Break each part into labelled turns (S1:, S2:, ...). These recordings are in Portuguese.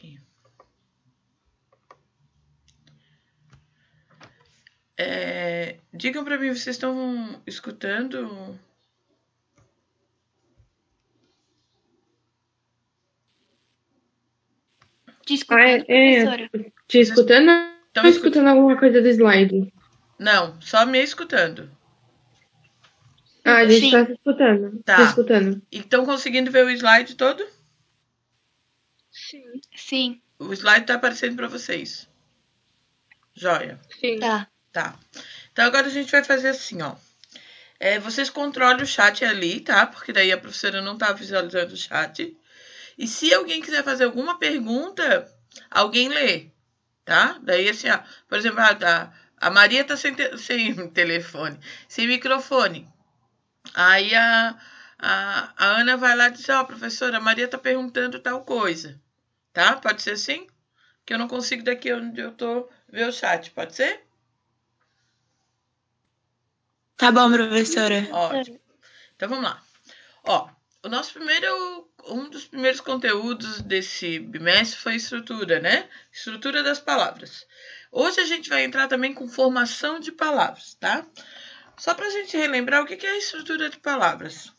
S1: aqui. Digam para mim, vocês estão escutando?
S2: Te escutando, professora?
S3: Te escutando ou escutando alguma coisa do slide?
S1: Não, só me escutando.
S3: A gente tá se escutando.
S1: Tá.
S3: Te escutando.
S1: E estão conseguindo ver o slide todo?
S2: Sim.
S1: O slide tá aparecendo para vocês. Joia.
S3: Sim.
S1: Tá. Então agora a gente vai fazer assim, ó. Vocês controlem o chat ali, tá? Porque daí a professora não tá visualizando o chat. E se alguém quiser fazer alguma pergunta, alguém lê, tá? Daí assim, ó, por exemplo, a Maria tá sem telefone, sem microfone. Aí a Ana vai lá e diz, ó, professora, a Maria tá perguntando tal coisa, tá? Pode ser assim? Que eu não consigo daqui onde eu tô ver o chat, pode ser?
S2: Tá bom, professora.
S1: Ótimo. Então vamos lá. Ó, um dos primeiros conteúdos desse bimestre foi estrutura, né? Estrutura das palavras. Hoje a gente vai entrar também com formação de palavras, tá? Só para a gente relembrar o que é a estrutura de palavras.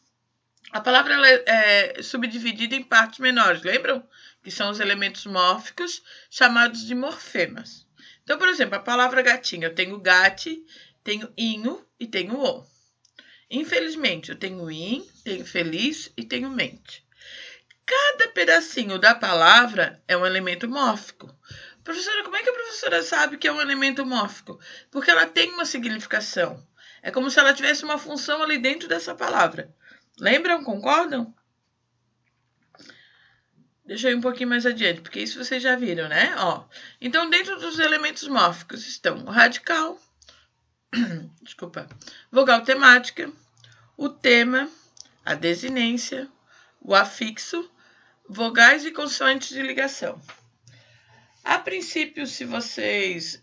S1: A palavra é subdividida em partes menores, lembram? Que são os elementos mórficos chamados de morfemas. Então, por exemplo, a palavra gatinho, eu tenho gate, tenho inho e tenho o. Infelizmente, eu tenho in, tenho feliz e tenho mente. Cada pedacinho da palavra é um elemento mórfico. Professora, como é que a professora sabe que é um elemento mórfico? Porque ela tem uma significação. É como se ela tivesse uma função ali dentro dessa palavra. Lembram? Concordam? Deixa eu ir um pouquinho mais adiante, porque isso vocês já viram, né? Ó, então, dentro dos elementos mórficos estão o radical, vogal temática, o tema, a desinência, o afixo, vogais e consoantes de ligação. A princípio, se vocês...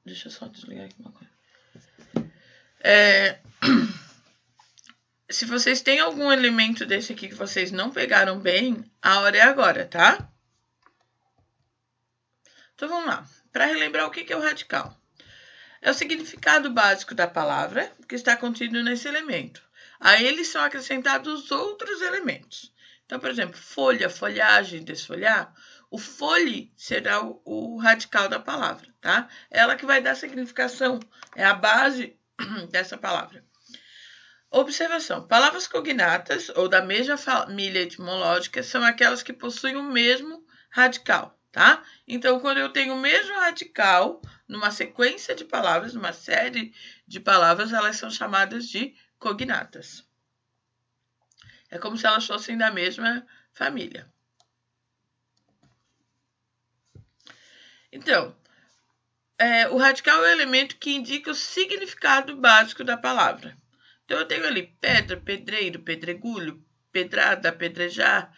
S1: Deixa eu só desligar aqui uma coisa. Se vocês têm algum elemento desse aqui que vocês não pegaram bem, a hora é agora, tá? Então, vamos lá. Para relembrar o que é o radical. É o significado básico da palavra que está contido nesse elemento. A ele são acrescentados outros elementos. Então, por exemplo, folha, folhagem, desfolhar. O folhe será o radical da palavra, tá? Ela que vai dar significação, é a base dessa palavra. Observação. Palavras cognatas, ou da mesma família etimológica, são aquelas que possuem o mesmo radical, tá? Então, quando eu tenho o mesmo radical, numa sequência de palavras, numa série de palavras, elas são chamadas de cognatas. É como se elas fossem da mesma família. Então, o radical é o elemento que indica o significado básico da palavra. Então, eu tenho ali pedra, pedreiro, pedregulho, pedrada, pedrejar,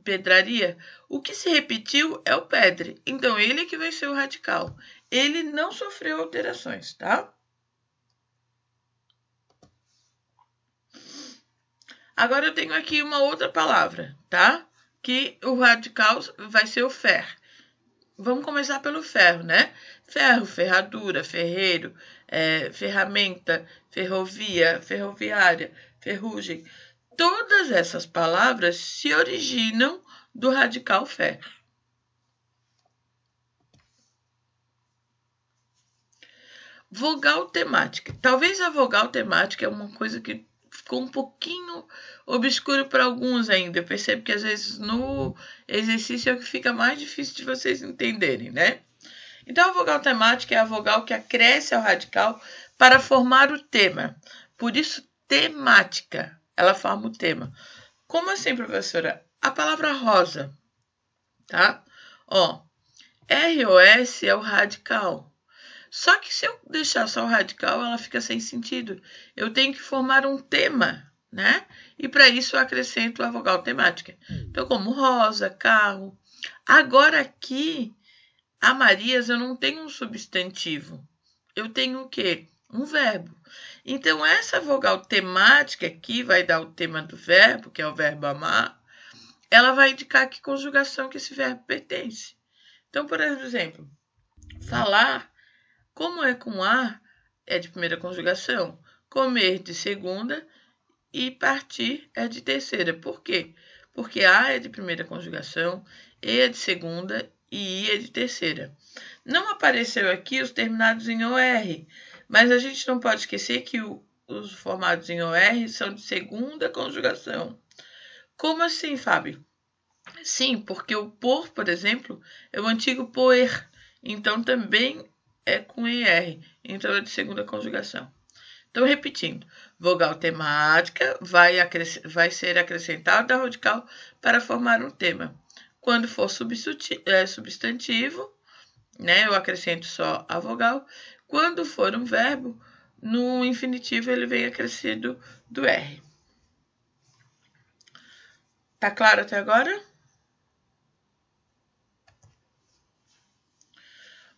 S1: pedraria. O que se repetiu é o pedre. Então, ele é que vai ser o radical. Ele não sofreu alterações, tá? Agora, eu tenho aqui uma outra palavra, tá? Que o radical vai ser o fer. Vamos começar pelo ferro, né? Ferro, ferradura, ferreiro, ferramenta, ferrovia, ferroviária, ferrugem. Todas essas palavras se originam do radical fer. Vogal temática. Talvez a vogal temática é uma coisa que ficou um pouquinho obscuro para alguns ainda. Eu percebo que às vezes no exercício é o que fica mais difícil de vocês entenderem, né? Então, a vogal temática é a vogal que acresce ao radical para formar o tema. Por isso, temática, ela forma o tema. Como assim, professora? A palavra rosa, tá? Ó, ROS é o radical. Só que se eu deixar só o radical, ela fica sem sentido. Eu tenho que formar um tema, né? E para isso eu acrescento a vogal temática. Então, como rosa, carro. Agora aqui, a Marias, eu não tenho um substantivo. Eu tenho o quê? Um verbo. Então, essa vogal temática aqui vai dar o tema do verbo, que é o verbo amar, ela vai indicar que conjugação que esse verbo pertence. Então, por exemplo, falar, como é com a, é de primeira conjugação. Comer de segunda e partir é de terceira. Por quê? Porque a é de primeira conjugação, e é de segunda e i é de terceira. Não apareceu aqui os terminados em OR, mas a gente não pode esquecer que os formados em OR são de segunda conjugação. Como assim, Fábio? Sim, porque o por exemplo, é o antigo poer, então também é com ER, então é de segunda conjugação. Então, repetindo, vogal temática vai ser acrescentada à radical para formar um tema. Quando for substantivo, né, eu acrescento só a vogal. Quando for um verbo, no infinitivo ele vem acrescido do R. Tá claro até agora?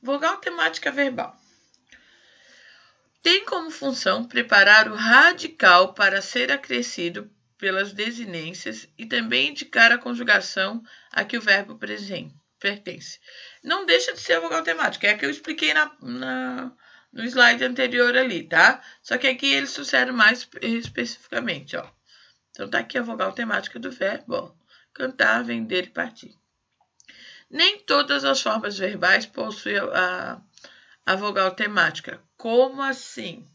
S1: Vogal temática verbal. Tem como função preparar o radical para ser acrescido pelas desinências e também indicar a conjugação a que o verbo pertence. Não deixa de ser a vogal temática, é a que eu expliquei no slide anterior ali, tá? Só que aqui eles trouxeram mais especificamente, ó. Então tá aqui a vogal temática do verbo, ó. Cantar, vender e partir. Nem todas as formas verbais possuem a vogal temática. Como assim?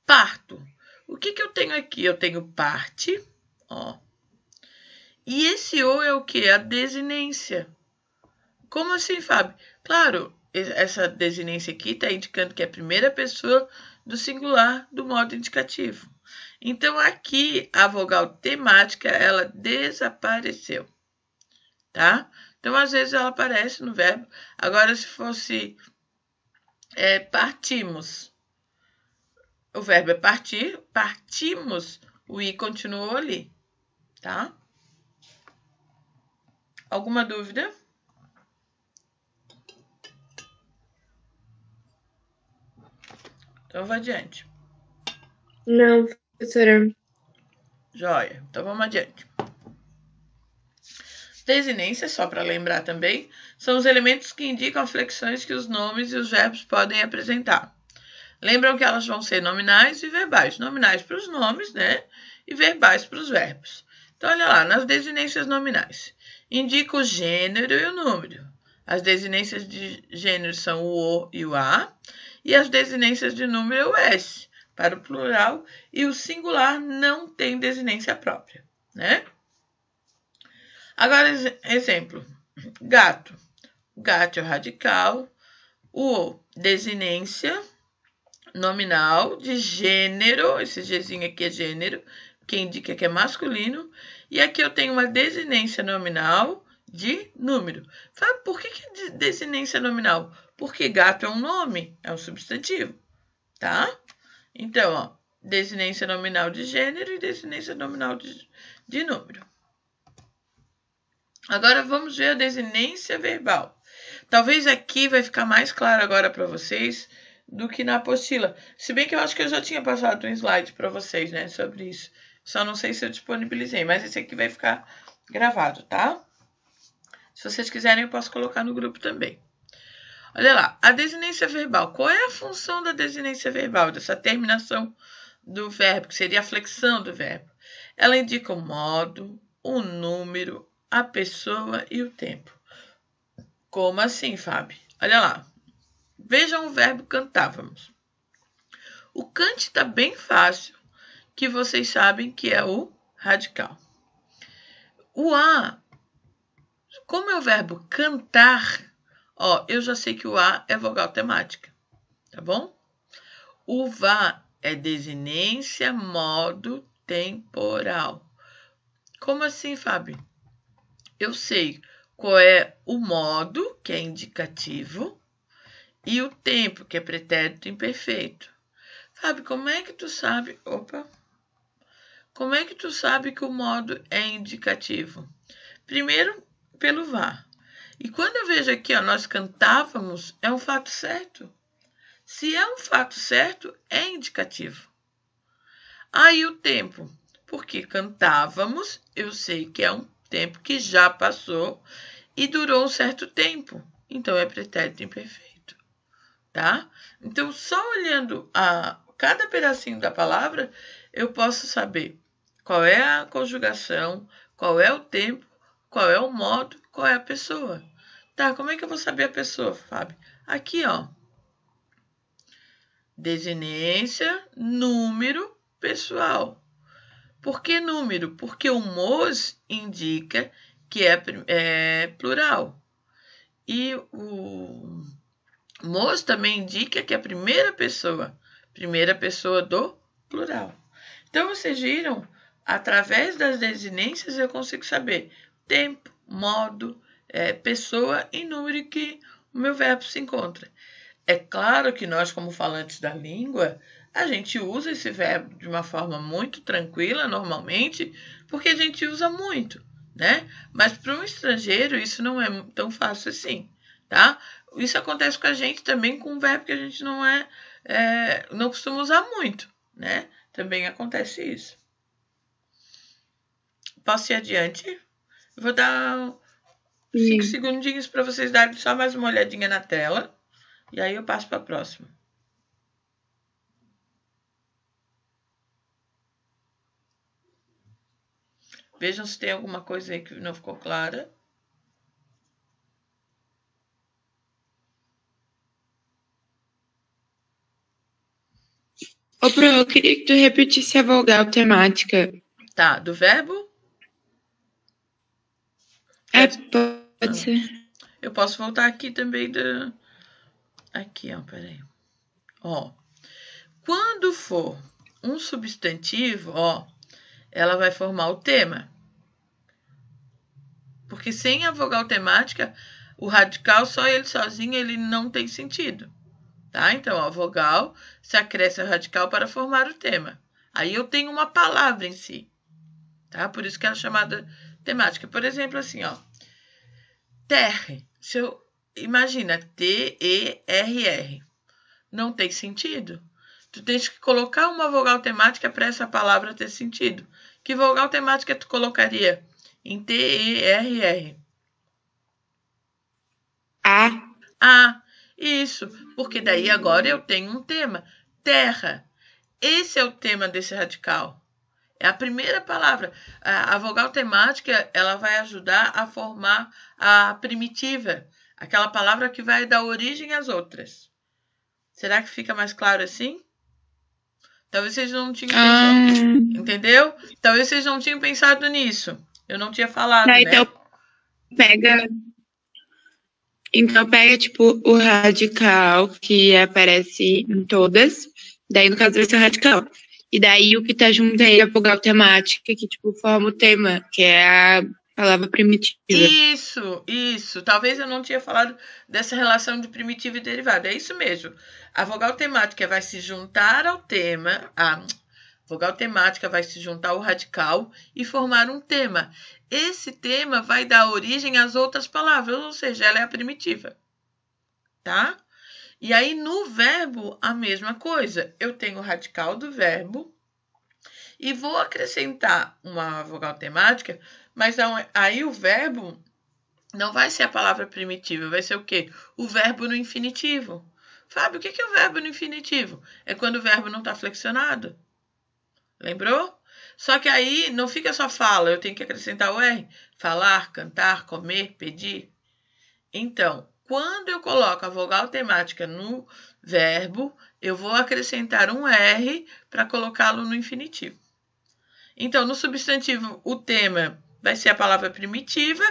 S1: Parto. O que eu tenho aqui? Eu tenho parte, ó. E esse o é o que? A desinência. Como assim, Fábio? Claro, essa desinência aqui está indicando que é a primeira pessoa do singular do modo indicativo. Então, aqui, a vogal temática, ela desapareceu, tá? Então, às vezes, ela aparece no verbo. Agora, se fosse partimos, o verbo é partir, partimos, o i continuou ali, tá? Alguma dúvida? Então, vou adiante.
S3: Não, professora.
S1: Joia. Então, vamos adiante. Desinências, só para lembrar também, são os elementos que indicam flexões que os nomes e os verbos podem apresentar. Lembram que elas vão ser nominais e verbais. Nominais para os nomes, né? E verbais para os verbos. Então, olha lá, nas desinências nominais. Indica o gênero e o número. As desinências de gênero são o e o a. E as desinências de número é o s, para o plural. E o singular não tem desinência própria, né? Agora, exemplo. Gato. Gato é o radical. O, desinência nominal de gênero. Esse Gzinho aqui é gênero, que indica que é masculino. E aqui eu tenho uma desinência nominal de número. Sabe por que é desinência nominal? Porque gato é um nome, é um substantivo, tá? Então, ó, desinência nominal de gênero e desinência nominal de número. Agora, vamos ver a desinência verbal. Talvez aqui vai ficar mais claro agora para vocês do que na apostila. Se bem que eu acho que eu já tinha passado um slide para vocês, né, sobre isso. Só não sei se eu disponibilizei, mas esse aqui vai ficar gravado, tá? Se vocês quiserem, eu posso colocar no grupo também. Olha lá, a desinência verbal. Qual é a função da desinência verbal, dessa terminação do verbo, que seria a flexão do verbo? Ela indica o modo, o número, a pessoa e o tempo. Como assim, Fábio? Olha lá. Vejam o verbo cantávamos. O cante está bem fácil, que vocês sabem que é o radical. O a, como é o verbo cantar, ó, eu já sei que o a é vogal temática, tá bom? O vá é desinência modo temporal. Como assim, Fábio? Eu sei qual é o modo, que é indicativo, e o tempo, que é pretérito imperfeito. Fábio, como é que tu sabe... Como é que tu sabe que o modo é indicativo? Primeiro, pelo vá. E quando eu vejo aqui, ó, nós cantávamos, é um fato certo. Se é um fato certo, é indicativo. Aí o tempo. Porque cantávamos, eu sei que é um tempo que já passou e durou um certo tempo. Então, é pretérito imperfeito, tá? Então, só olhando cada pedacinho da palavra, eu posso saber qual é a conjugação, qual é o tempo, qual é o modo, qual é a pessoa. Tá, como é que eu vou saber a pessoa, Fábio? Aqui, ó. Desinência, número, pessoal. Por que número? Porque o mos indica que é plural. E o mos também indica que é a primeira pessoa do plural. Então, vocês viram? Através das desinências eu consigo saber tempo, modo, pessoa e número em que o meu verbo se encontra. É claro que nós, como falantes da língua, a gente usa esse verbo de uma forma muito tranquila, normalmente, porque a gente usa muito, né? Mas para um estrangeiro isso não é tão fácil assim, tá? Isso acontece com a gente também com um verbo que a gente não costuma usar muito, né? Também acontece isso. Posso ir adiante? Vou dar 5 segundinhos para vocês darem só mais uma olhadinha na tela. E aí eu passo para a próxima. Vejam se tem alguma coisa aí que não ficou clara.
S2: Ô, Pro, eu queria que tu repetisse a vogal temática.
S1: Tá, do verbo?
S2: Pode ser.
S1: Eu posso voltar aqui também Aqui, ó, peraí. Ó, quando for um substantivo, ó, ela vai formar o tema. Porque sem a vogal temática, o radical, só ele sozinho, ele não tem sentido. Tá? Então, a vogal se acresce ao radical para formar o tema. Aí eu tenho uma palavra em si. Tá? Por isso que ela é chamada temática. Por exemplo, assim, ó. Terre. Imagina, T-E-R-R. Não tem sentido. Tu tens que colocar uma vogal temática para essa palavra ter sentido. Que vogal temática tu colocaria em T-E-R-R? A. Isso, porque daí agora eu tenho um tema. Terra. Esse é o tema desse radical. É a primeira palavra. A vogal temática, ela vai ajudar a formar a primitiva. Aquela palavra que vai dar origem às outras. Será que fica mais claro assim? Talvez vocês não tinham pensado. Entendeu? Talvez vocês não tinham pensado nisso. Eu não tinha falado, né?
S2: Então pega, tipo, o radical que aparece em todas. Daí, no caso, vai ser o radical. E daí, o que tá junto aí é a vogal temática, que, tipo, forma o tema, que é a palavra primitiva.
S1: Isso. Talvez eu não tinha falado dessa relação de primitivo e derivado. É isso mesmo. A vogal temática vai se juntar ao tema. A vogal temática vai se juntar ao radical e formar um tema. Esse tema vai dar origem às outras palavras, ou seja, ela é a primitiva. Tá? E aí, no verbo, a mesma coisa. Eu tenho o radical do verbo e vou acrescentar uma vogal temática, mas aí o verbo não vai ser a palavra primitiva, vai ser o quê? O verbo no infinitivo. Fábio, o que é o verbo no infinitivo? É quando o verbo não está flexionado. Lembrou? Só que aí não fica só fala, eu tenho que acrescentar o R. Falar, cantar, comer, pedir. Então, quando eu coloco a vogal temática no verbo, eu vou acrescentar um R para colocá-lo no infinitivo. Então, no substantivo, o tema vai ser a palavra primitiva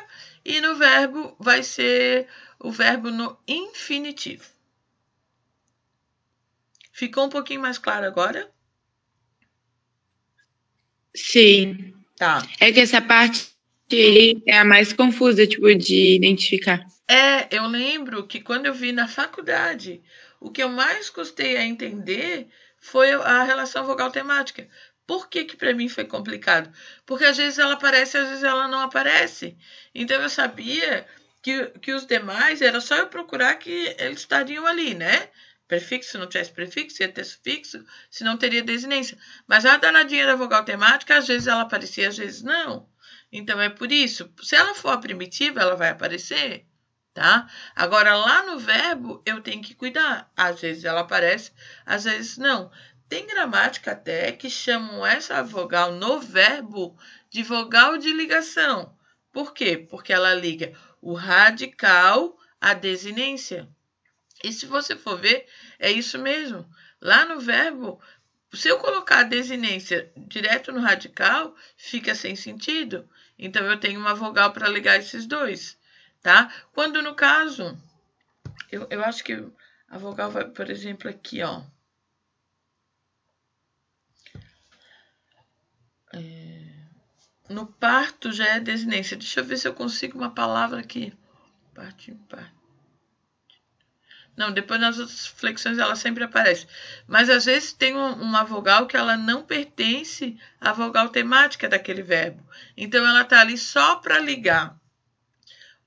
S1: e no verbo vai ser o verbo no infinitivo. Ficou um pouquinho mais claro agora?
S2: Sim.
S1: Tá.
S2: É que essa parte é a mais confusa, tipo, de identificar.
S1: Eu lembro que quando eu vi na faculdade, o que eu mais custei a entender foi a relação vogal temática. Por que para mim foi complicado? Porque às vezes ela aparece, às vezes ela não aparece. Então eu sabia que os demais, era só eu procurar que eles estariam ali, né? prefixo, se não tivesse prefixo, ia ter sufixo, se não teria desinência. Mas a danadinha da vogal temática, às vezes ela aparecia, às vezes não. Então, é por isso. Se ela for a primitiva, ela vai aparecer, tá? Agora, lá no verbo, eu tenho que cuidar. Às vezes ela aparece, às vezes não. Tem gramática até que chamam essa vogal no verbo de vogal de ligação. Por quê? Porque ela liga o radical à desinência. E se você for ver, é isso mesmo. Lá no verbo, se eu colocar a desinência direto no radical, fica sem sentido. Então, eu tenho uma vogal para ligar esses dois, tá? Quando, no caso, eu acho que a vogal vai, por exemplo, aqui, ó. No parto já é desinência. Deixa eu ver se eu consigo uma palavra aqui. Parte em parte. Não, depois nas outras flexões ela sempre aparece. Mas às vezes tem uma vogal que ela não pertence à vogal temática daquele verbo. Então ela está ali só para ligar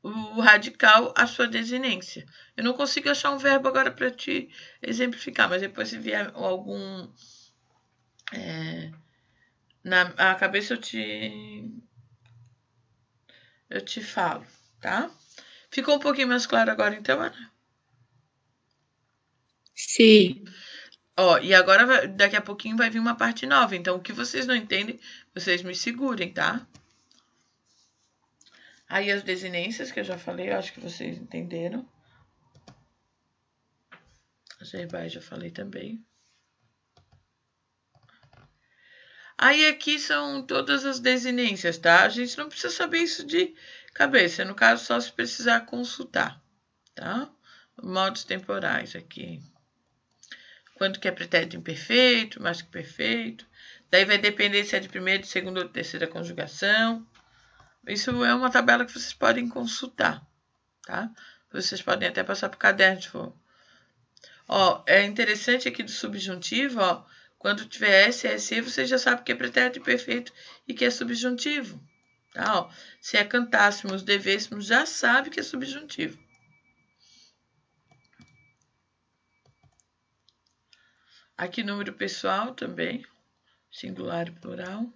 S1: o radical à sua desinência. Eu não consigo achar um verbo agora para te exemplificar, mas depois se vier algum na cabeça eu te falo, tá? Ficou um pouquinho mais claro agora então, Ana?
S2: Sim.
S1: Ó, e agora, daqui a pouquinho vai vir uma parte nova. Então, o que vocês não entendem, vocês me segurem, tá? Aí, as desinências, que eu já falei, eu acho que vocês entenderam. As verbais já falei também. Aí, aqui são todas as desinências, tá? A gente não precisa saber isso de cabeça. No caso, só se precisar consultar, tá? Modos temporais aqui. Quanto que é pretérito imperfeito, mais que perfeito. Daí vai depender se é de primeira, de segunda ou de terceira conjugação. Isso é uma tabela que vocês podem consultar, tá? Vocês podem até passar para o caderno, se for. Ó, é interessante aqui do subjuntivo, ó. Quando tiver S, SE, você já sabe que é pretérito imperfeito e que é subjuntivo, tá? Ó, se é cantássemos, devêssemos, já sabe que é subjuntivo. Aqui número pessoal também, singular e plural.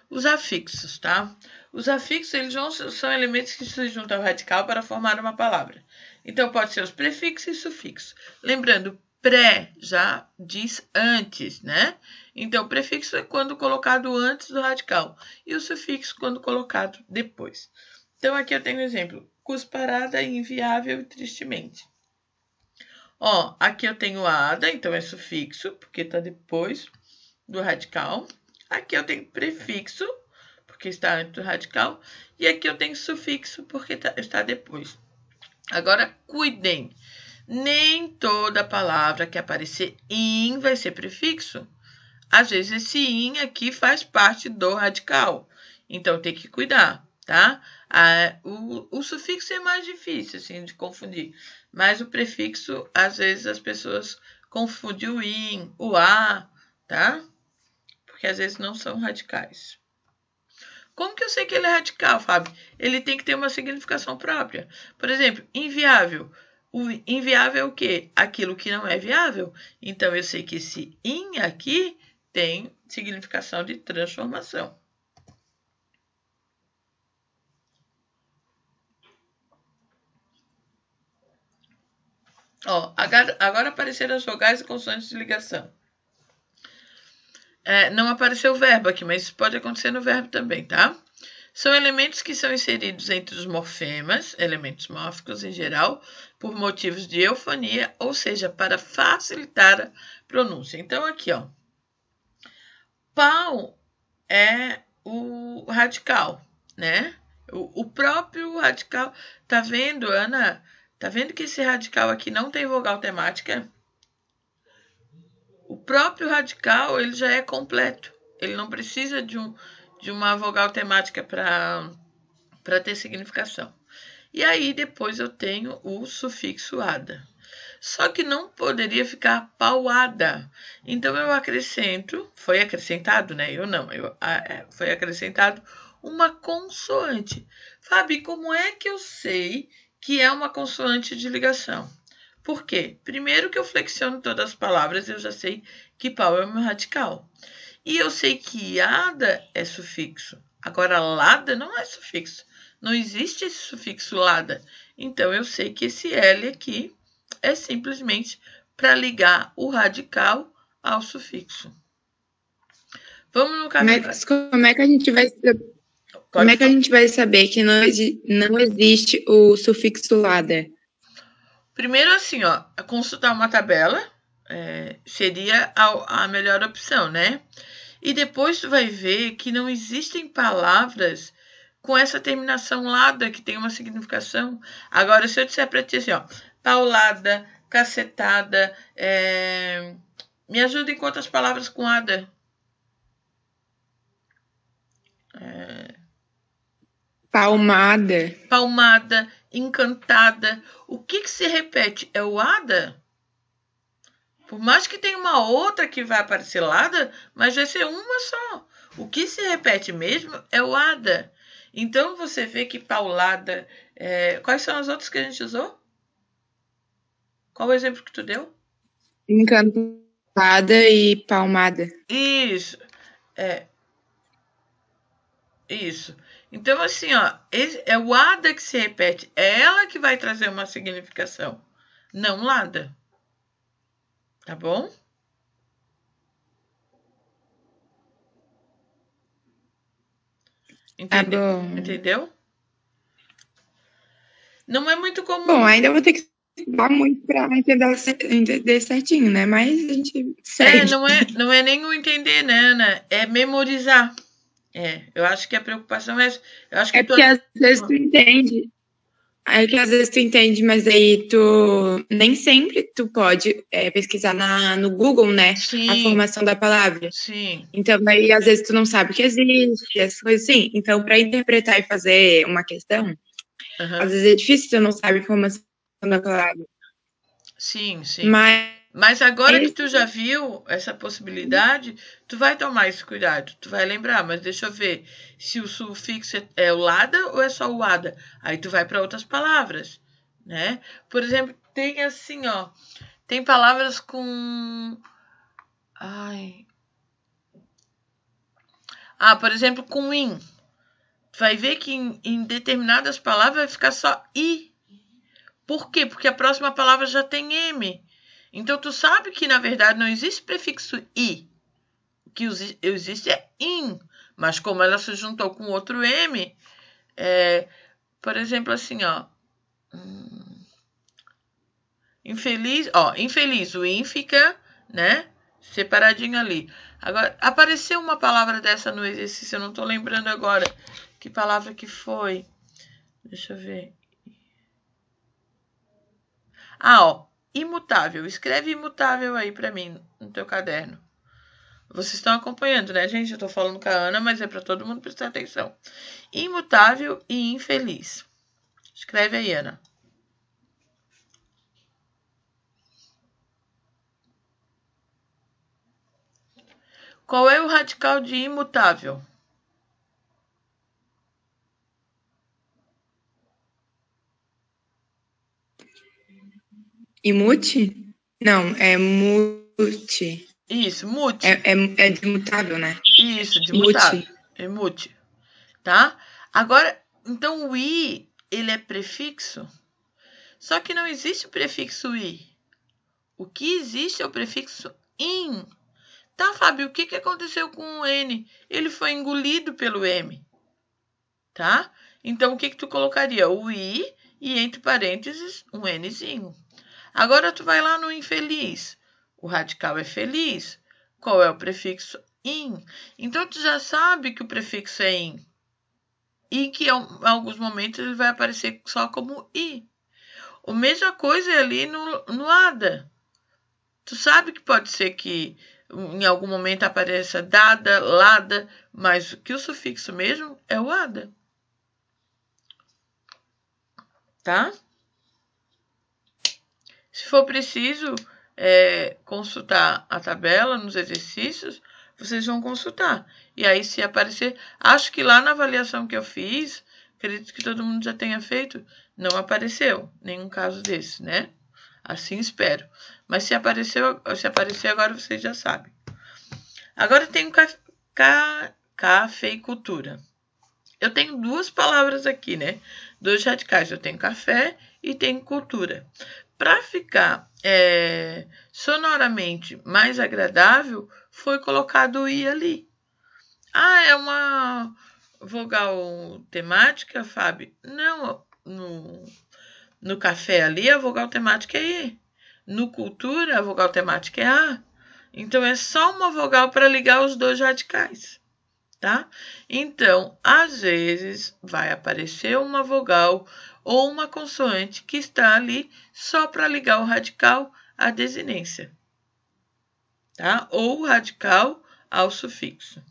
S1: Os afixos, tá? Os afixos, eles são elementos que se juntam ao radical para formar uma palavra. Então, pode ser os prefixos e sufixos. Lembrando, pré já diz antes, né? Então, o prefixo é quando colocado antes do radical. E o sufixo quando colocado depois. Então, aqui eu tenho um exemplo. Cusparada, inviável e tristemente. Ó, aqui eu tenho ada, então é sufixo, porque está depois do radical. Aqui eu tenho prefixo, porque está antes do radical. E aqui eu tenho sufixo, porque está depois. Agora, cuidem. Nem toda palavra que aparecer in vai ser prefixo. Às vezes, esse in aqui faz parte do radical. Então, tem que cuidar, tá? O sufixo é mais difícil, assim, de confundir. Mas o prefixo, às vezes, as pessoas confundem o in, o a, tá? Porque às vezes não são radicais. Como que eu sei que ele é radical, Fábio? Ele tem que ter uma significação própria. Por exemplo, inviável. O inviável é o quê? Aquilo que não é viável. Então, eu sei que esse in aqui tem significação de transformação. Ó, agora apareceram as vogais e consoantes de ligação. Não apareceu o verbo aqui, mas isso pode acontecer no verbo também, tá? São elementos que são inseridos entre os morfemas, elementos mórficos em geral, por motivos de eufonia, ou seja, para facilitar a pronúncia. Então, aqui, ó. Pau é o radical, né? O próprio radical. Tá vendo, Ana? Tá vendo que esse radical aqui não tem vogal temática? O próprio radical, ele já é completo. Ele não precisa de uma vogal temática para ter significação. E aí, depois eu tenho o sufixo ada. Só que não poderia ficar pauada. Então, eu acrescento, foi acrescentado, né? Foi acrescentado uma consoante. Fábio, como é que eu sei que é uma consoante de ligação? Por quê? Primeiro que eu flexiono todas as palavras, eu já sei que pau é o meu radical. E eu sei que ada é sufixo. Agora, lada não é sufixo. Não existe esse sufixo lada. Então, eu sei que esse L aqui é simplesmente para ligar o radical ao sufixo. Vamos no caso...
S2: Mas como é que a gente vai saber que não existe o sufixo lada?
S1: Primeiro, assim, ó, consultar uma tabela seria a melhor opção, né? E depois tu vai ver que não existem palavras com essa terminação lada, que tem uma significação. Agora, se eu disser pra ti assim, ó, paulada, cacetada, me ajuda em quantas palavras com ada?
S2: Palmada.
S1: Palmada, encantada. O que se repete? É o ada? Por mais que tenha uma outra que vai aparecer lada, mas vai ser uma só. O que se repete mesmo é o ada. Então, você vê que paulada... quais são as outras que a gente usou? Qual o exemplo que tu deu?
S2: Encantada e palmada.
S1: Isso. Isso. Então, assim, ó, é o ada que se repete. É ela que vai trazer uma significação, não lada. Tá bom? Entendeu?
S2: Tá bom.
S1: Entendeu? Não é muito comum.
S2: Bom, ainda vou ter que estudar muito para entender certinho, né? Mas a gente segue.
S1: Não é nem o entender, né, Ana? É memorizar. Eu acho que a preocupação é... Eu acho que
S2: porque às vezes tu entende. É que às vezes tu entende, mas aí tu... Nem sempre tu pode pesquisar no Google, né?
S1: Sim.
S2: A formação da palavra.
S1: Sim.
S2: Então, aí às vezes tu não sabe que existe, essas coisas assim. Então, para interpretar e fazer uma questão, às vezes é difícil, tu não sabe a formação da palavra.
S1: Sim, sim.
S2: Mas
S1: agora que tu já viu essa possibilidade, tu vai tomar esse cuidado, tu vai lembrar, mas deixa eu ver se o sufixo é o lada ou é só o ada. Aí tu vai para outras palavras, né? Por exemplo, tem assim, ó, tem palavras com... por exemplo, com in. Tu vai ver que em determinadas palavras vai ficar só i. Por quê? Porque a próxima palavra já tem m. Então, tu sabe que, na verdade, não existe prefixo i. O que existe é in. Mas como ela se juntou com outro m, por exemplo, assim, ó. Infeliz, o in fica, né, separadinho ali. Agora, apareceu uma palavra dessa no exercício, eu não tô lembrando agora que palavra que foi. Deixa eu ver. Imutável. Escreve imutável aí pra mim no teu caderno. Vocês estão acompanhando, né, gente? Eu tô falando com a Ana, mas é pra todo mundo prestar atenção. Imutável e infeliz. Escreve aí, Ana. Qual é o radical de imutável?
S2: Imute? Não, é mute.
S1: Isso, mute.
S2: É de mutável, né?
S1: Isso, de mutável. É mute. Tá? Agora, então o i, ele é prefixo? Só que não existe o prefixo i. O que existe é o prefixo in. Tá, Fábio, o que aconteceu com o n? Ele foi engolido pelo m. Tá? Então, o que tu colocaria? O i e, entre parênteses, um nzinho. Agora, tu vai lá no infeliz. O radical é feliz. Qual é o prefixo in? Então, tu já sabe que o prefixo é in. E que, em alguns momentos, ele vai aparecer só como i. A mesma coisa é ali no ada. Tu sabe que pode ser que em algum momento apareça dada, lada, mas que o sufixo mesmo é o ada. Tá? Se for preciso consultar a tabela nos exercícios, vocês vão consultar. E aí, se aparecer... Acho que lá na avaliação que eu fiz, acredito que todo mundo já tenha feito, não apareceu nenhum caso desse, né? Assim espero. Mas se aparecer agora, vocês já sabem. Agora tem cafeicultura. Eu tenho duas palavras aqui, né? Dois radicais. Eu tenho café e tenho cultura. Para ficar sonoramente mais agradável, foi colocado o i ali. Ah, é uma vogal temática, Fábio? Não, no café ali, a vogal temática é i. No cultura, a vogal temática é a. Então, é só uma vogal para ligar os dois radicais, tá? Então, às vezes, vai aparecer uma vogal ou uma consoante que está ali só para ligar o radical à desinência, tá? Ou o radical ao sufixo.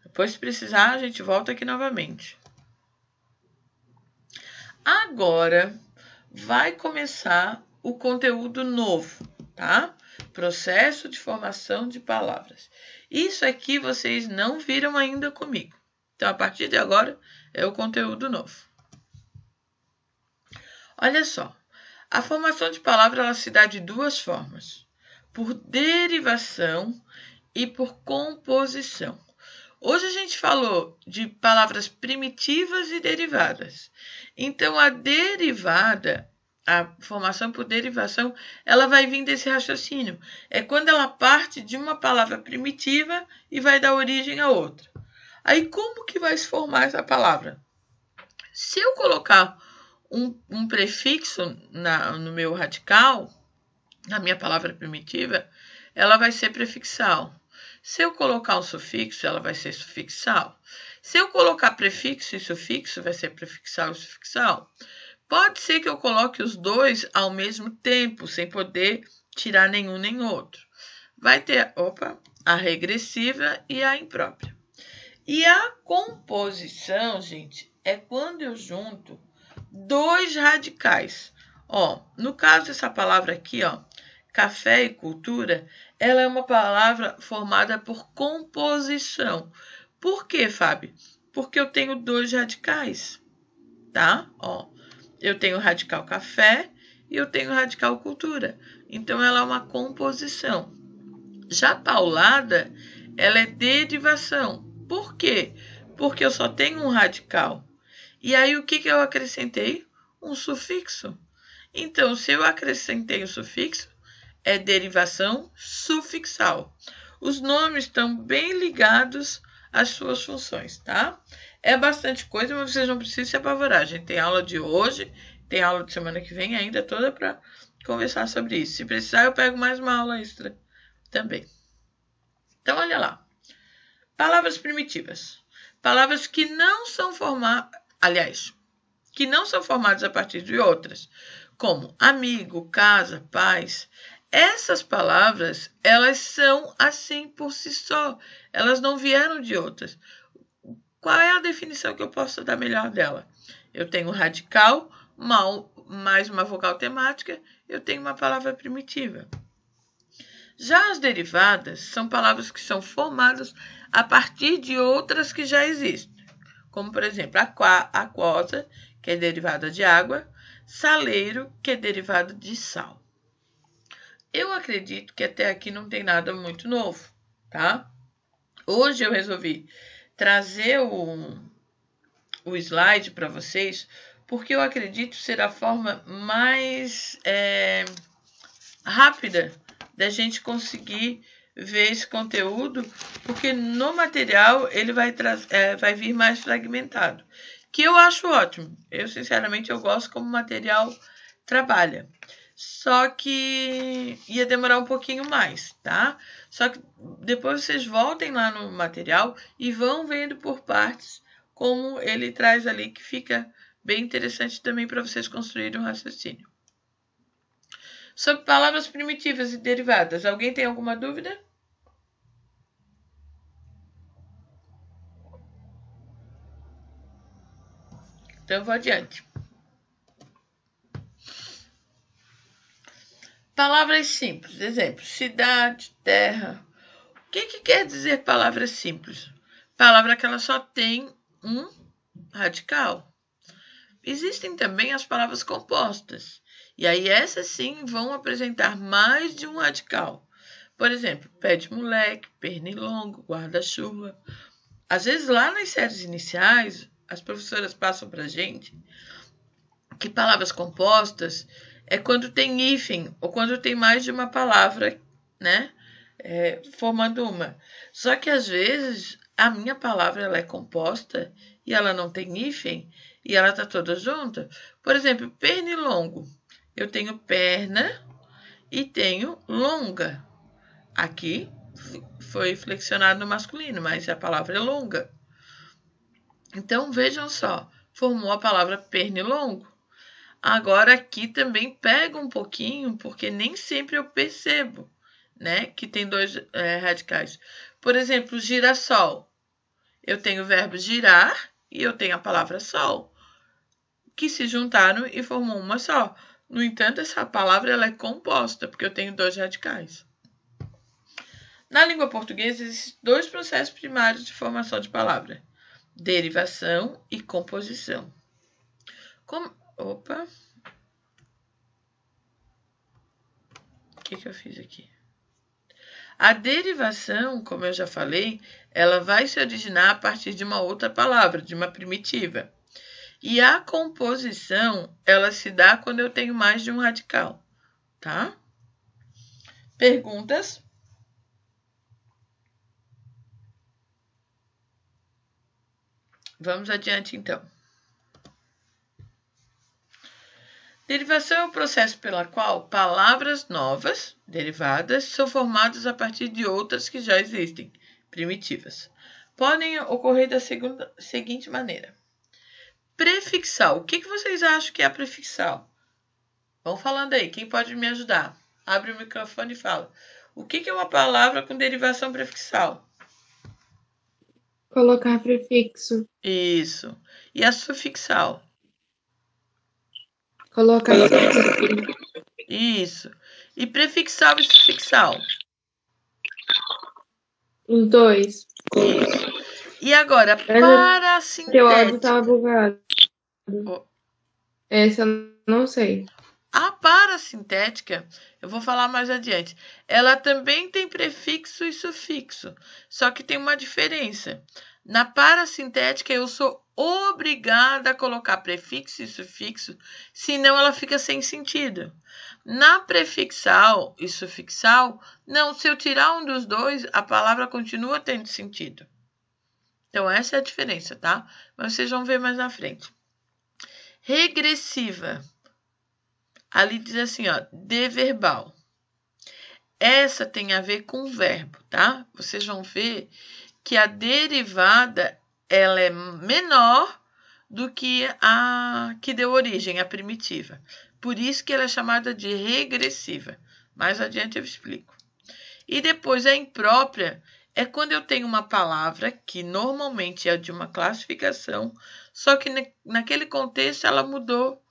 S1: Depois, se precisar, a gente volta aqui novamente. Agora, vai começar o conteúdo novo, tá? Processo de formação de palavras. Isso aqui vocês não viram ainda comigo. Então, a partir de agora, é o conteúdo novo. Olha só. A formação de palavra ela se dá de duas formas. Por derivação e por composição. Hoje a gente falou de palavras primitivas e derivadas. Então, a derivada, a formação por derivação, ela vai vir desse raciocínio. É quando ela parte de uma palavra primitiva e vai dar origem a outra. Aí, como que vai se formar essa palavra? Se eu colocar um prefixo no meu radical, na minha palavra primitiva, ela vai ser prefixal. Se eu colocar um sufixo, ela vai ser sufixal. Se eu colocar prefixo e sufixo, vai ser prefixal e sufixal. Pode ser que eu coloque os dois ao mesmo tempo, sem poder tirar nenhum nem outro. Vai ter, a regressiva e a imprópria. E a composição, gente, é quando eu junto dois radicais. No caso dessa palavra aqui, café e cultura, ela é uma palavra formada por composição. Por quê, Fábio? Porque eu tenho dois radicais, tá? Eu tenho o radical café e eu tenho o radical cultura. Então, ela é uma composição. Já paulada, ela é derivação. Por quê? Porque eu só tenho um radical. E aí, o que eu acrescentei? Um sufixo. Então, se eu acrescentei o sufixo, é derivação sufixal. Os nomes estão bem ligados às suas funções, tá? É bastante coisa, mas vocês não precisam se apavorar. A gente tem aula de hoje, tem aula de semana que vem ainda toda para conversar sobre isso. Se precisar, eu pego mais uma aula extra também. Então, olha lá. Palavras primitivas. Palavras que não são que não são formadas a partir de outras, como amigo, casa, paz. Essas palavras, elas são assim por si só. Elas não vieram de outras. Qual é a definição que eu posso dar melhor dela? Eu tenho um radical mais uma vogal temática, eu tenho uma palavra primitiva. Já as derivadas são palavras que são formadas a partir de outras que já existem. Como, por exemplo, aquosa, que é derivada de água, saleiro, que é derivado de sal. Eu acredito que até aqui não tem nada muito novo, tá? Hoje eu resolvi trazer o slide para vocês, porque eu acredito ser a forma mais rápida da gente conseguir ver esse conteúdo, porque no material ele vai vir mais fragmentado, que eu acho ótimo. Eu, sinceramente, eu gosto como o material trabalha. Só que ia demorar um pouquinho mais, tá? Só que depois vocês voltem lá no material e vão vendo por partes como ele traz ali, que fica bem interessante também para vocês construírem um raciocínio. Sobre palavras primitivas e derivadas, alguém tem alguma dúvida? Então eu vou adiante. Palavras simples. Exemplo, cidade, terra. O que quer dizer palavras simples? Palavra que ela só tem um radical. Existem também as palavras compostas. E aí essas sim vão apresentar mais de um radical. Por exemplo, pé de moleque, pernilongo, guarda-chuva. Às vezes lá nas séries iniciais, as professoras passam para a gente que palavras compostas é quando tem hífen ou quando tem mais de uma palavra, né? Formando uma. Só que às vezes a minha palavra ela é composta e ela não tem hífen e ela está toda junta. Por exemplo, pernilongo. Eu tenho perna e tenho longa. Aqui foi flexionado no masculino, mas a palavra é longa. Então, vejam só, formou a palavra pernilongo. Agora, aqui também pega um pouquinho, porque nem sempre eu percebo, né, que tem dois radicais. Por exemplo, girassol. Eu tenho o verbo girar e eu tenho a palavra sol, que se juntaram e formou uma só. No entanto, essa palavra ela é composta, porque eu tenho dois radicais. Na língua portuguesa, existem dois processos primários de formação de palavra: derivação e composição. Opa! O que eu fiz aqui? A derivação, como eu já falei, ela vai se originar a partir de uma outra palavra, de uma primitiva. E a composição, ela se dá quando eu tenho mais de um radical, tá? Perguntas? Vamos adiante, então. Derivação é o processo pela qual palavras novas, derivadas, são formadas a partir de outras que já existem, primitivas. Podem ocorrer da seguinte maneira. Prefixal. O que vocês acham que é prefixal? Vão falando aí. Quem pode me ajudar? Abre o microfone e fala. O que é uma palavra com derivação prefixal?
S3: Colocar prefixo.
S1: Isso. E a sufixal?
S3: Colocar
S1: Isso. E prefixal e sufixal?
S3: os dois.
S1: Isso. E agora, parasintética.
S3: Teu áudio estava bugado. Essa eu não sei.
S1: A parasintética, eu vou falar mais adiante, ela também tem prefixo e sufixo, só que tem uma diferença. Na parasintética, eu sou obrigada a colocar prefixo e sufixo, senão ela fica sem sentido. Na prefixal e sufixal, não, se eu tirar um dos dois, a palavra continua tendo sentido. Então, essa é a diferença, tá? Mas vocês vão ver mais na frente. Regressiva. Ali diz assim, ó, de verbal. Essa tem a ver com o verbo, tá? Vocês vão ver que a derivada, ela é menor do que a que deu origem, a primitiva. Por isso que ela é chamada de regressiva. Mais adiante eu explico. E depois a imprópria é quando eu tenho uma palavra que normalmente é de uma classificação, só que naquele contexto ela mudou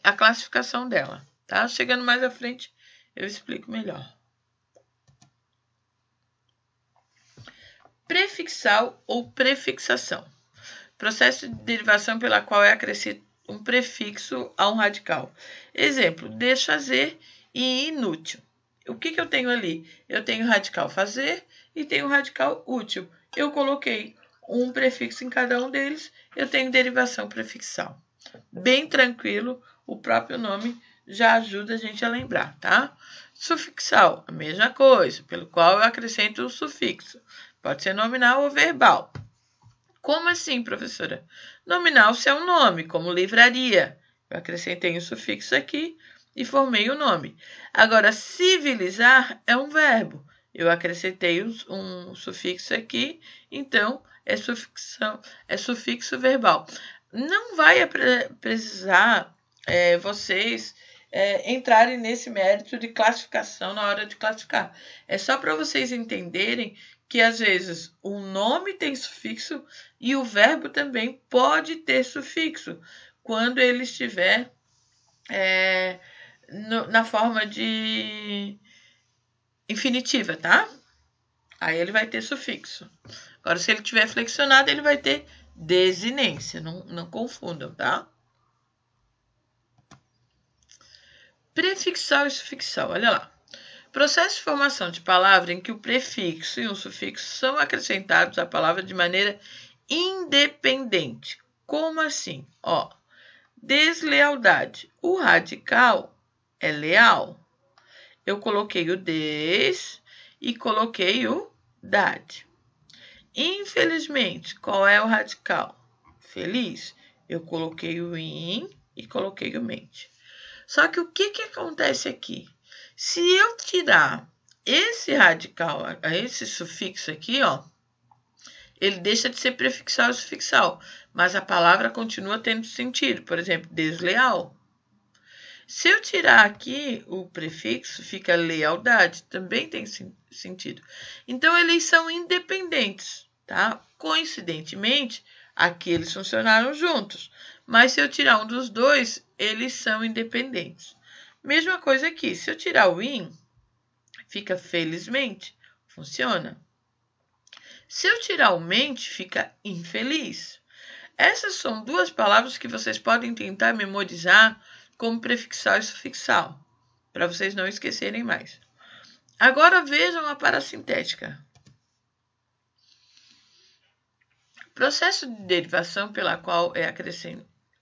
S1: a classificação dela, tá? Chegando mais à frente, eu explico melhor. Prefixal ou prefixação. Processo de derivação pela qual é acrescido um prefixo a um radical. Exemplo, desfazer e inútil. O que eu tenho ali? Eu tenho o radical fazer e tenho o radical útil. Eu coloquei um prefixo em cada um deles, eu tenho derivação prefixal. Bem tranquilo, o próprio nome já ajuda a gente a lembrar, tá? Sufixal, a mesma coisa, pelo qual eu acrescento o sufixo. Pode ser nominal ou verbal. Como assim, professora? Nominal se é um nome, como livraria. Eu acrescentei um sufixo aqui e formei o nome. Agora, civilizar é um verbo. Eu acrescentei um sufixo aqui, então é sufixo verbal. Não vai precisar vocês entrarem nesse mérito de classificação na hora de classificar. É só para vocês entenderem que, às vezes, o nome tem sufixo e o verbo também pode ter sufixo, quando ele estiver na forma de infinitiva, tá? Aí ele vai ter sufixo. Agora, se ele estiver flexionado, ele vai ter desinência. Não confundam, tá? Prefixal e sufixal, olha lá. Processo de formação de palavra em que o prefixo e o sufixo são acrescentados à palavra de maneira independente. Como assim? Ó, deslealdade. O radical é leal. Eu coloquei o des e coloquei o dade. Infelizmente, qual é o radical? Feliz. Eu coloquei o in e coloquei o mente. Só que o que acontece aqui? Se eu tirar esse radical, esse sufixo aqui, ó, ele deixa de ser prefixal e sufixal, mas a palavra continua tendo sentido. Por exemplo, desleal. Se eu tirar aqui o prefixo, fica lealdade, também tem sentido. Então, eles são independentes, tá? Coincidentemente, aqui eles funcionaram juntos, mas se eu tirar um dos dois, eles são independentes. Mesma coisa aqui, se eu tirar o in, fica felizmente, funciona. Se eu tirar o mente, fica infeliz. Essas são duas palavras que vocês podem tentar memorizar como prefixal e sufixal, para vocês não esquecerem mais. Agora vejam a parasintética. Processo de derivação pela qual é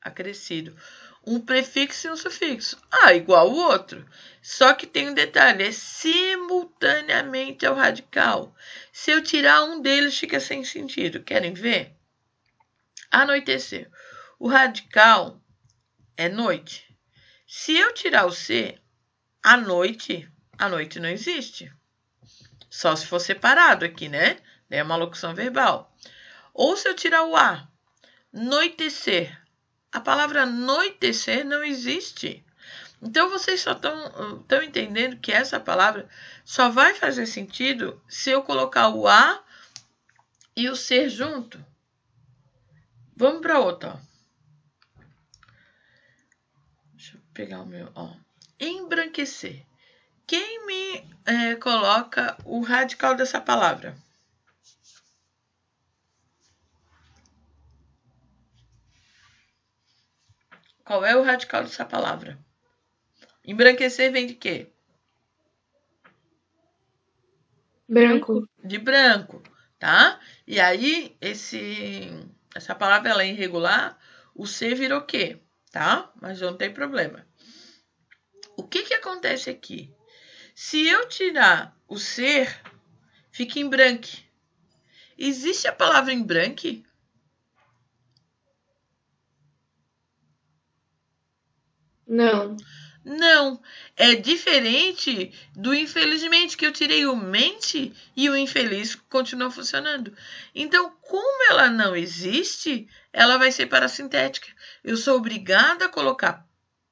S1: acrescido um prefixo e um sufixo. Igual o outro. Só que tem um detalhe, é simultaneamente ao radical. Se eu tirar um deles, fica sem sentido. Querem ver? Anoitecer. O radical é noite. Se eu tirar o C, a noite não existe. Só se for separado aqui, né? É uma locução verbal. Ou se eu tirar o A, noitecer. A palavra anoitecer não existe. Então, vocês só estão entendendo que essa palavra só vai fazer sentido se eu colocar o A e o ser junto. Vamos para outra. Deixa eu pegar o meu. Embranquecer. Quem me coloca o radical dessa palavra? Qual é o radical dessa palavra? Embranquecer vem de quê?
S3: Branco.
S1: De branco, tá? E aí, essa palavra ela é irregular, o C virou quê? Tá? Mas não tem problema. O que acontece aqui? Se eu tirar o ser, fica em branque. Existe a palavra em branque?
S3: Não.
S1: Não, é diferente do infelizmente, que eu tirei o mente e o infeliz continua funcionando. Então, como ela não existe, ela vai ser parasintética. Eu sou obrigada a colocar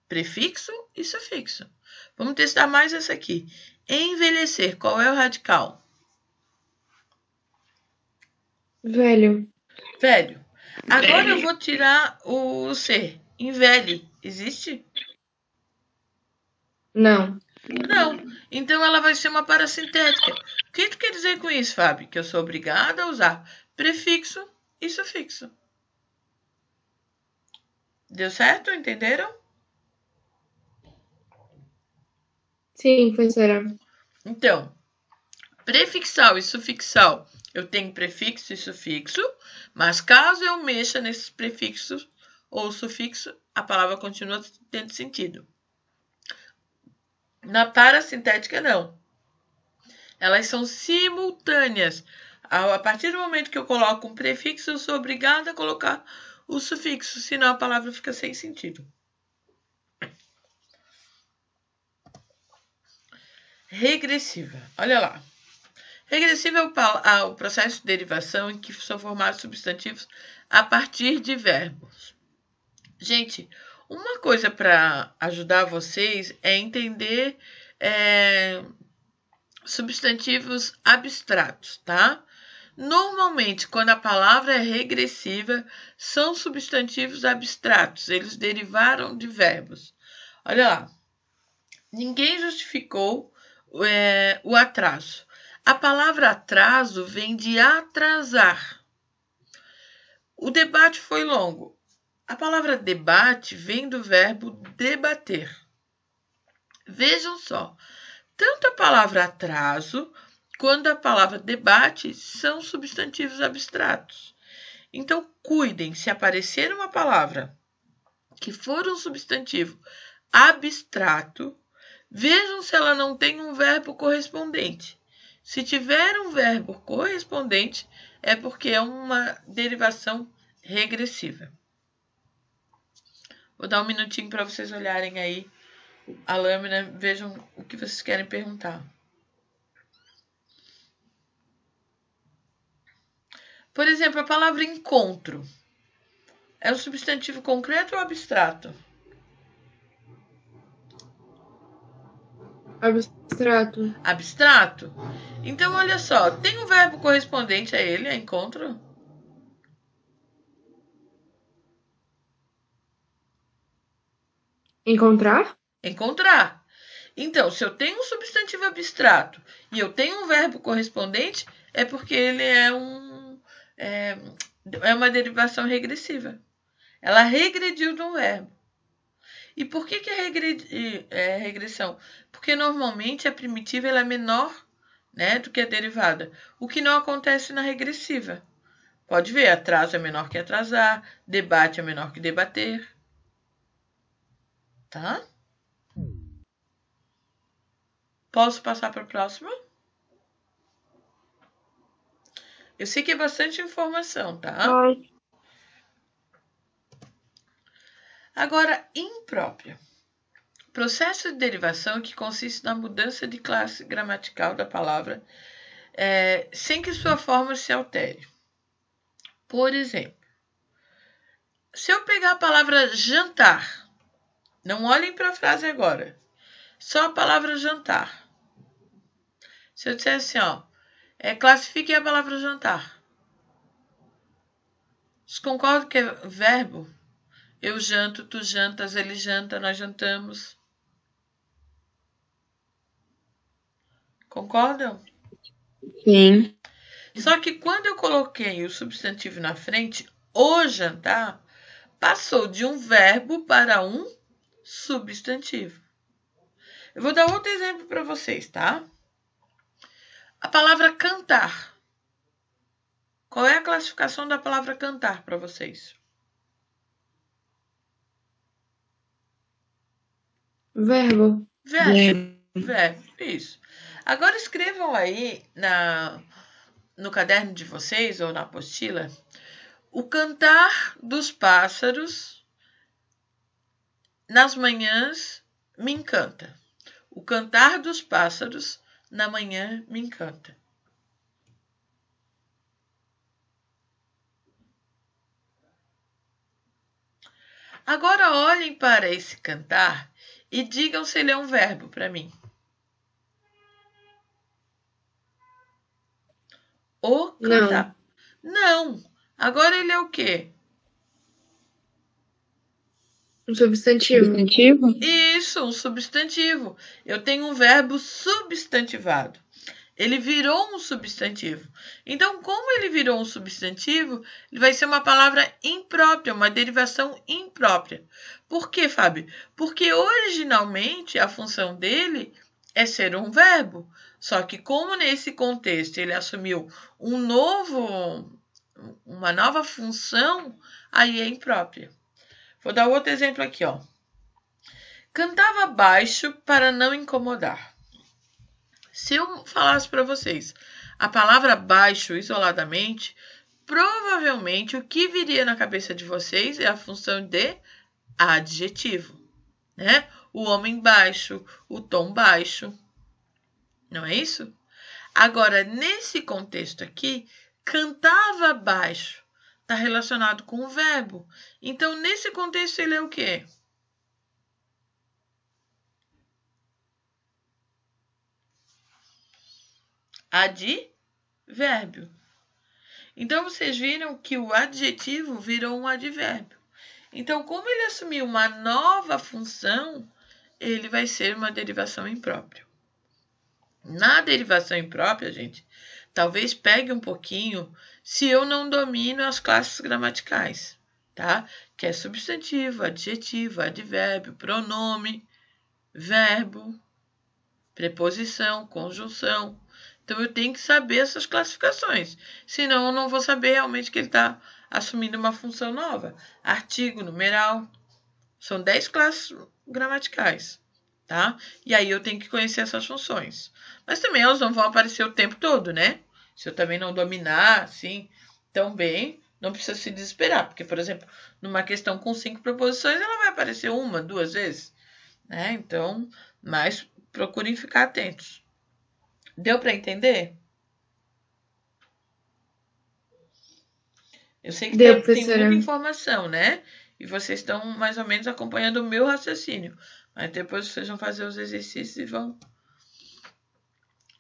S1: prefixo e sufixo. Vamos testar mais essa aqui. Envelhecer, qual é o radical?
S3: Velho.
S1: Velho. Agora eu vou tirar o ser. Envelhe, existe?
S3: Não.
S1: Não. Então, ela vai ser uma parasintética. O que tu quer dizer com isso, Fábio? Que eu sou obrigada a usar prefixo e sufixo. Deu certo? Entenderam?
S3: Sim, professora.
S1: Então, prefixal e sufixal, eu tenho prefixo e sufixo, mas caso eu mexa nesses prefixos ou sufixo, a palavra continua tendo sentido. Na parasintética, não. Elas são simultâneas. A partir do momento que eu coloco um prefixo, eu sou obrigada a colocar o sufixo, senão a palavra fica sem sentido. Regressiva. Olha lá. Regressiva é o processo de derivação em que são formados substantivos a partir de verbos. Gente, uma coisa para ajudar vocês é entender substantivos abstratos, tá? Normalmente, quando a palavra é regressiva, são substantivos abstratos. Eles derivaram de verbos. Olha lá. Ninguém justificou o atraso. A palavra atraso vem de atrasar. O debate foi longo. A palavra debate vem do verbo debater. Vejam só, tanto a palavra atraso quanto a palavra debate são substantivos abstratos. Então, cuidem, se aparecer uma palavra que for um substantivo abstrato, vejam se ela não tem um verbo correspondente. Se tiver um verbo correspondente, é porque é uma derivação regressiva. Vou dar um minutinho para vocês olharem aí a lâmina, vejam o que vocês querem perguntar. Por exemplo, a palavra encontro. É um substantivo concreto ou abstrato?
S3: Abstrato.
S1: Abstrato? Então, olha só, tem um verbo correspondente a ele, a encontro?
S3: Encontrar?
S1: Encontrar. Então, se eu tenho um substantivo abstrato e eu tenho um verbo correspondente, é porque ele é uma derivação regressiva. Ela regrediu de um verbo. E por que é regressão? Porque normalmente a primitiva ela é menor, né, do que a derivada. O que não acontece na regressiva. Pode ver, atraso é menor que atrasar, debate é menor que debater. Tá? Posso passar para a próxima? Eu sei que é bastante informação, tá?
S3: Pode.
S1: Agora, imprópria. Processo de derivação que consiste na mudança de classe gramatical da palavra sem que sua forma se altere. Por exemplo, se eu pegar a palavra jantar, não olhem para a frase agora, só a palavra jantar. Se eu disser assim, classifiquem a palavra jantar. Vocês concordam que é verbo? Eu janto, tu jantas, ele janta, nós jantamos. Concordam?
S2: Sim.
S1: Só que quando eu coloquei o substantivo na frente, o jantar, passou de um verbo para um substantivo. Eu vou dar outro exemplo para vocês, tá? A palavra cantar. Qual é a classificação da palavra cantar para vocês?
S3: Verbo.
S1: Verbo, isso. Agora escrevam aí no caderno de vocês ou na apostila o cantar dos pássaros nas manhãs me encanta. O cantar dos pássaros na manhã me encanta. Agora olhem para esse cantar e digam se ele é um verbo para mim. O cantar. Não. Agora ele é o quê?
S3: Um substantivo.
S1: Isso, um substantivo. Eu tenho um verbo substantivado. Ele virou um substantivo. Então, como ele virou um substantivo, ele vai ser uma palavra imprópria, uma derivação imprópria. Por quê, Fábio? Porque originalmente a função dele é ser um verbo. Só que como nesse contexto ele assumiu uma nova função, aí é imprópria. Vou dar outro exemplo aqui, Cantava baixo para não incomodar. Se eu falasse para vocês a palavra baixo isoladamente, provavelmente o que viria na cabeça de vocês é a função de adjetivo, né? O homem baixo, o tom baixo. Não é isso? Agora, nesse contexto aqui, cantava baixo está relacionado com o verbo. Então, nesse contexto, ele é o quê? Advérbio. Então, vocês viram que o adjetivo virou um advérbio. Então, como ele assumiu uma nova função, ele vai ser uma derivação imprópria. Na derivação imprópria, gente, talvez pegue um pouquinho se eu não domino as classes gramaticais, tá? Que é substantivo, adjetivo, advérbio, pronome. verbo, preposição, conjunção. Então, eu tenho que saber essas classificações. Senão, eu não vou saber realmente que ele está assumindo uma função nova. Artigo, numeral. São 10 classes gramaticais, tá? E aí, eu tenho que conhecer essas funções. Mas também elas não vão aparecer o tempo todo, né? Se eu também não dominar, assim, tão bem, não precisa se desesperar. Porque, por exemplo, numa questão com 5 proposições, ela vai aparecer 1, 2 vezes, né? Então, mas procurem ficar atentos. Deu para entender? Eu sei que tem muita informação, né? E vocês estão mais ou menos acompanhando o meu raciocínio. Mas depois vocês vão fazer os exercícios e vão...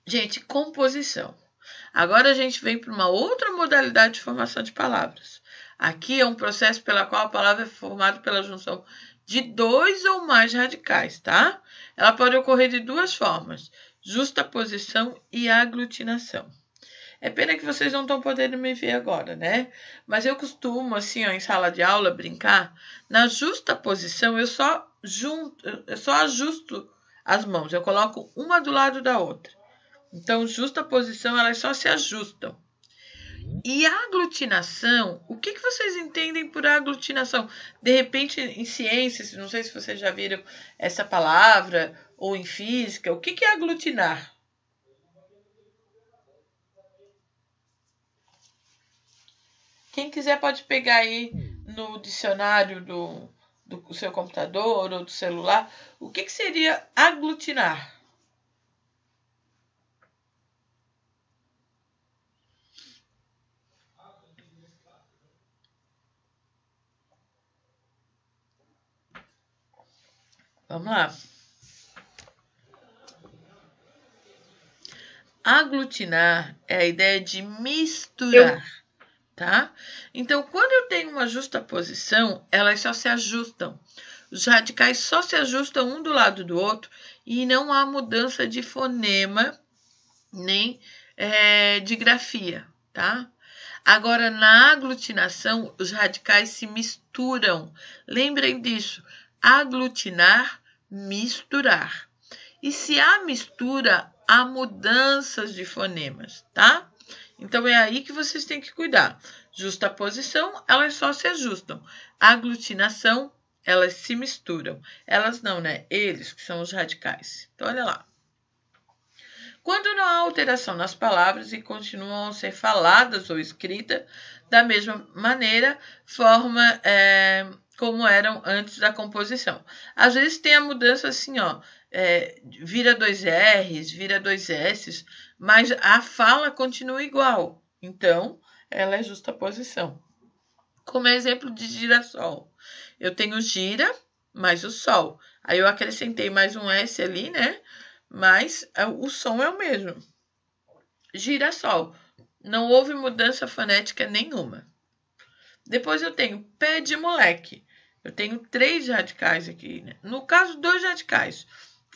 S1: Gente, composição. Agora a gente vem para uma outra modalidade de formação de palavras. Aqui é um processo pela qual a palavra é formada pela junção de 2 ou mais radicais, tá? Ela pode ocorrer de 2 formas: justaposição e aglutinação. É pena que vocês não estão podendo me ver agora, né? Mas eu costumo, assim, ó, em sala de aula, brincar. Na justaposição, eu só ajusto as mãos. Eu coloco uma do lado da outra. Então, justaposição, elas só se ajustam. E a aglutinação, o que vocês entendem por aglutinação? De repente, em ciências, não sei se vocês já viram essa palavra, ou em física, o que é aglutinar? Quem quiser pode pegar aí no dicionário do seu computador ou do celular. O que seria aglutinar? Vamos lá. Aglutinar é a ideia de misturar, tá? Então, quando eu tenho uma justaposição, elas só se ajustam. Os radicais só se ajustam um do lado do outro e não há mudança de fonema nem de grafia, tá? Agora, na aglutinação, os radicais se misturam. Lembrem disso. Aglutinar, misturar. E se há mistura, há mudanças de fonemas, tá? Então, é aí que vocês têm que cuidar. Justaposição, elas só se ajustam. Aglutinação, elas se misturam. Elas não, né? Eles, que são os radicais. Então, olha lá. Quando não há alteração nas palavras e continuam a ser faladas ou escritas da mesma maneira, forma como eram antes da composição. Às vezes tem a mudança assim, ó, vira 2 R's, vira 2 S's, mas a fala continua igual. Então, ela é justaposição. Como exemplo de girassol. Eu tenho gira mais o sol. Aí eu acrescentei mais um S ali, né? Mas o som é o mesmo. Girassol. Não houve mudança fonética nenhuma. Depois eu tenho pé de moleque. Eu tenho 3 radicais aqui, né? No caso, 2 radicais.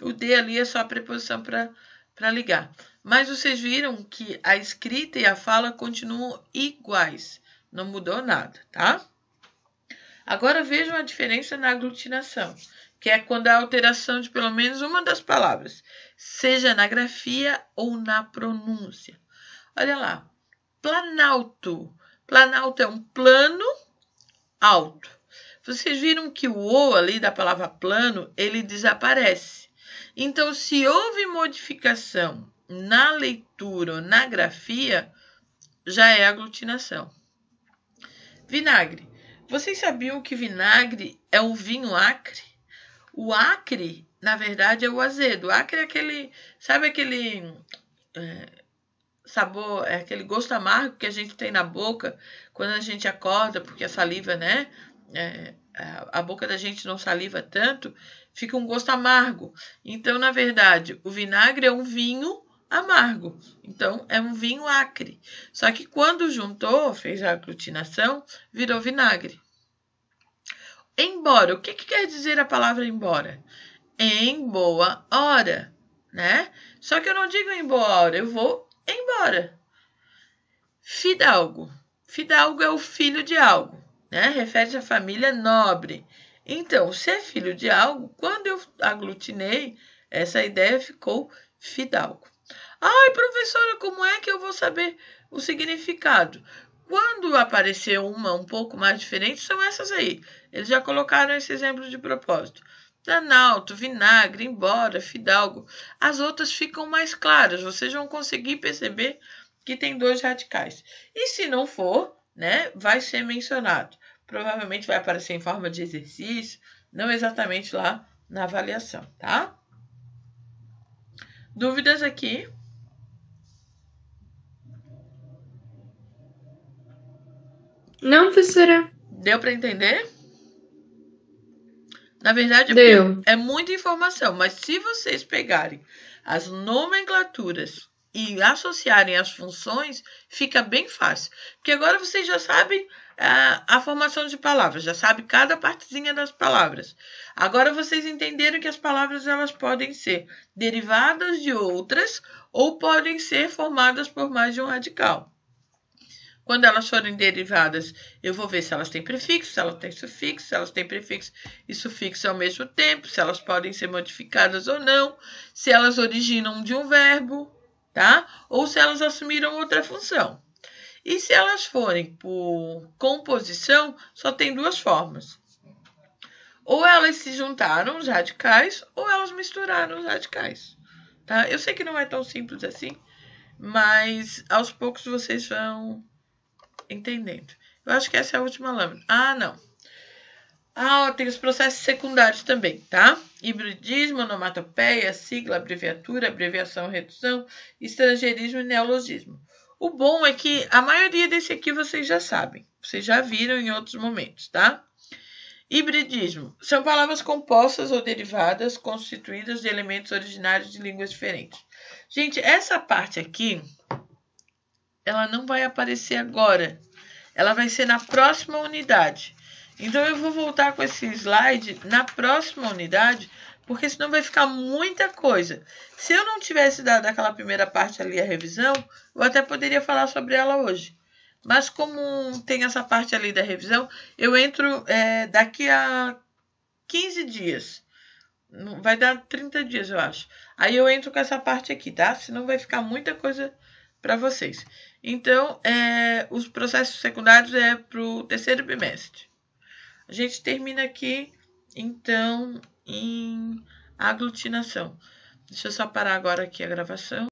S1: O D ali é só a preposição para ligar. Mas vocês viram que a escrita e a fala continuam iguais. Não mudou nada, tá? Agora vejam a diferença na aglutinação, que é quando há alteração de pelo menos uma das palavras, seja na grafia ou na pronúncia. Olha lá, planalto. Planalto é um plano alto. Vocês viram que o O ali da palavra plano, ele desaparece. Então, se houve modificação na leitura ou na grafia, já é aglutinação. Vinagre. Vocês sabiam que vinagre é um vinho acre? O acre, na verdade, é o azedo. O acre é aquele, sabe aquele sabor, é aquele gosto amargo que a gente tem na boca quando a gente acorda, porque a saliva, né? A boca da gente não saliva tanto, fica um gosto amargo. Então, na verdade, o vinagre é um vinho amargo. Então, é um vinho acre. Só que quando juntou, fez a aglutinação, virou vinagre. Embora. O que quer dizer a palavra embora? Em boa hora, né? Só que eu não digo em boa hora, eu vou embora. Fidalgo. Fidalgo é o filho de algo, né? Refere-se à família nobre. Então, se é filho de algo, quando eu aglutinei, essa ideia ficou fidalgo. Ai, professora, como é que eu vou saber o significado? Quando aparecer uma um pouco mais diferente, são essas aí. Eles já colocaram esse exemplo de propósito. Planalto, vinagre, embora, fidalgo. As outras ficam mais claras. Vocês vão conseguir perceber que tem 2 radicais. E se não for, né, vai ser mencionado. Provavelmente vai aparecer em forma de exercício, não exatamente lá na avaliação, tá? Dúvidas aqui?
S3: Não, professora.
S1: Deu para entender? Na verdade,
S3: Deu.
S1: é muita informação, mas se vocês pegarem as nomenclaturas e associarem as funções, fica bem fácil. Porque agora vocês já sabem a formação de palavras, já sabem cada partezinha das palavras. Agora vocês entenderam que as palavras elas podem ser derivadas de outras ou podem ser formadas por mais de um radical. Quando elas forem derivadas, eu vou ver se elas têm prefixo, se elas têm sufixo, se elas têm prefixo e sufixo ao mesmo tempo, se elas podem ser modificadas ou não, se elas originam de um verbo, tá? Ou se elas assumiram outra função. E se elas forem por composição, só tem 2 formas. Ou elas se juntaram, os radicais, ou elas misturaram os radicais, tá? Eu sei que não é tão simples assim, mas aos poucos vocês vão entendendo. Eu acho que essa é a última lâmina. Ah, não. Ah, tem os processos secundários também, tá? Hibridismo, onomatopeia, sigla, abreviatura, abreviação, redução, estrangeirismo e neologismo. O bom é que a maioria desse aqui vocês já sabem. Vocês já viram em outros momentos, tá? Hibridismo. São palavras compostas ou derivadas constituídas de elementos originários de línguas diferentes. Gente, essa parte aqui ela não vai aparecer agora. Ela vai ser na próxima unidade. Então, eu vou voltar com esse slide na próxima unidade, porque senão vai ficar muita coisa. Se eu não tivesse dado aquela primeira parte ali, a revisão, eu até poderia falar sobre ela hoje. Mas como tem essa parte ali da revisão, eu entro daqui a 15 dias. Vai dar 30 dias, eu acho. Aí eu entro com essa parte aqui, tá? Senão vai ficar muita coisa para vocês. Então, os processos secundários é para o 3º bimestre. A gente termina aqui, então, em aglutinação. Deixa eu só parar agora aqui a gravação.